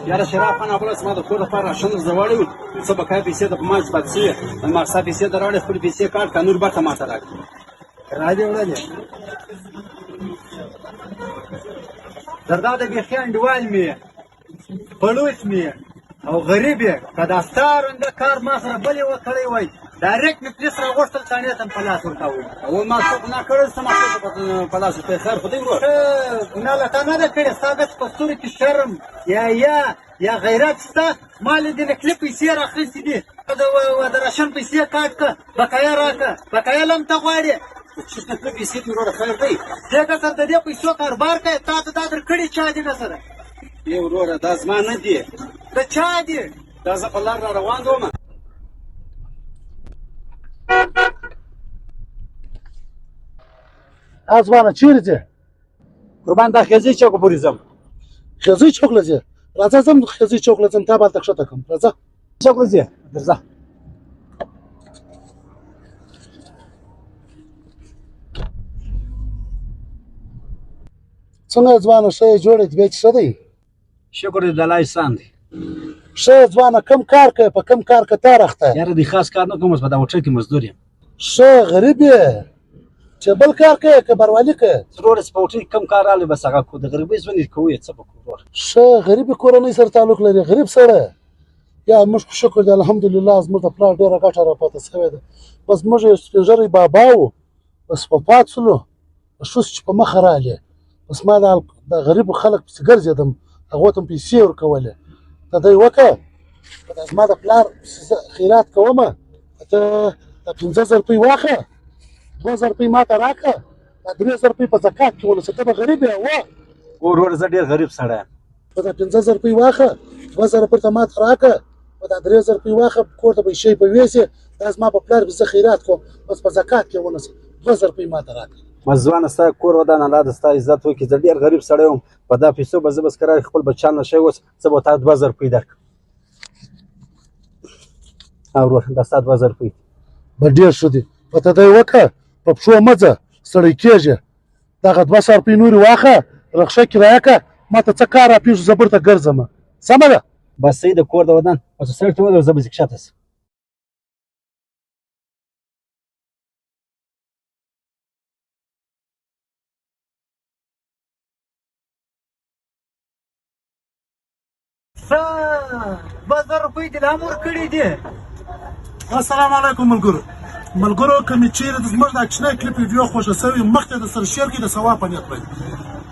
یاره شراب خان ابله زما د کور لپاره راشن زړوړی و څه بقایا پیسې د په ما چې پاتې شوې مارسا پیسې در راوړې خپلې پیسې کاټ که نور برخه ماته راکړي راځي وړلې زردا د بیخي انډوال مې پړوس مې او غریب یې که دا ستا رنګه کار ما سره بل یې وکړی وای ډایرکټ مې پولیس راغوښتل څاڼې ته مې په لاس ورکوي او ما څوک نه کړی څه ما څوک په لاس ورکوي خیر خو دی ورور ګناه له تا نه ده کړې ستا داسې په ستوري کې شرم یا غیرت شته ما له دې نکلي پیسې راخیستې دي د راشن پیسې کاټ که بقایا راکړه بقایا له هم ته غواړې چېرته کړه پیسې دې وروره خیر دی دې که سره د دې پیسو کاروبار کوې تا ته دا درکړي چا دي نه سره ای وروره دا زما نه دي د چا دي دا زه په لار را روان وم ځوانه چیرې ځې قربان دا خیزي چوکو پورې ځم خیزي چوک له ځې راځه ځم خیزي چوک له ځم تا به هلته ښکته کړم راځه چوک له ځې درځه څنګه ځوانه ښه یې جوړ یې طبیعت ښه دی شکر دې د الله احسان دی ښه یې ځوانه کم کار کوې په کم کار کتار اخته یاره دې خاص کار نه کوم اوس په دا هوټل کې مزدور یم ښه غریب یې چې بل کار کوې که بروالي کوې ضرور په هوټل کې کم کار راغلی بس هغه د غریبۍ ژوند یې کوو څه به کوو ښه غریبې کورنۍ سره تعلق لري غریب سره یا موږ شکر دی الحمدلله زموږ د پلار ډېره ګټه راپاته شوې ده بس موږ یو سپین ږیری بابا وو بس په پات شولو ښوس چې په مخه راغلې بس ما د غریبو خلک پسې ګرځېدم هغو ته م پیسې ورکولې ته دی وکړه زما د پلار خیرات کومه ته د 50,000 روپۍ واخله 2,000 روپۍ ما ته راکړه دا 3,000 روپۍ په زکات کې ونیسه ته به غریب یې ورور زه ډېر غریب سړی یم په دا 50,000 روپۍ واخله 2,000 روپۍ ته ما ته راکړه په دا 3,000 روپۍ واخله کور ته به یې شی په ویسې دا زما په پلار زه خیرات کوم بس په زکات کې ونیسه 2,000 روپۍ ما ته راکړه ځوانه ستا کور ودان الله د ستا عزت وکړي زه ډېر غریب سړی وم په دا پیسو به زه بس کرار خپل بچیان نشی اوس زه به تا 2,000 روپۍ درکړم ورور دا ستا 2,000 روپۍ به ډېر ښه دي په ته دی وکړه په پښو مه ځه ستړی کېږې دغه 200 روپۍ نورې واخله رخصه کرایه کړه ما ته څه کار راپېښو زه برته ګرځم سمه ده بس صحیح د کور د ودان اوس سړک ته ودرېږه زه به ځي کښته سم څه 2,000 روپۍ دې لا هم ورکړي دي السلام علیکم ملګرو که مې چیرې د زموږ دا کوچنی کلیپ ویډیو خوښه شوې مخکې د سره شیر کړئ د ثواب په نیت باندې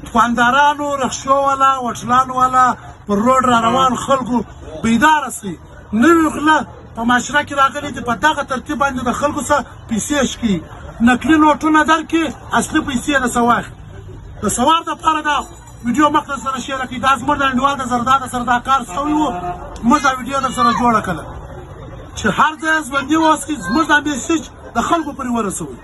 دوکاندارانو رخشو والا هوټلانو والا پر روډ را روان خلکو بیداره شئ نوي غله په معاشره کې راغلي دي په دغه ترتیب باندې د خلکو څخه پیسې شکي نقلي نوټونه درکړي اصلي پیسې رسه واخلي د ثواب دپاره دا ویډیو مخکې سره شیر کړئ دا زموږ د انډیوال د زردا د سره دا کار شوی و موږ دا ویډیو در سره جوړه کړله چې هر ځای ژوندي واوسئ زموږ دا میسج د خلکو پورې ورسوئ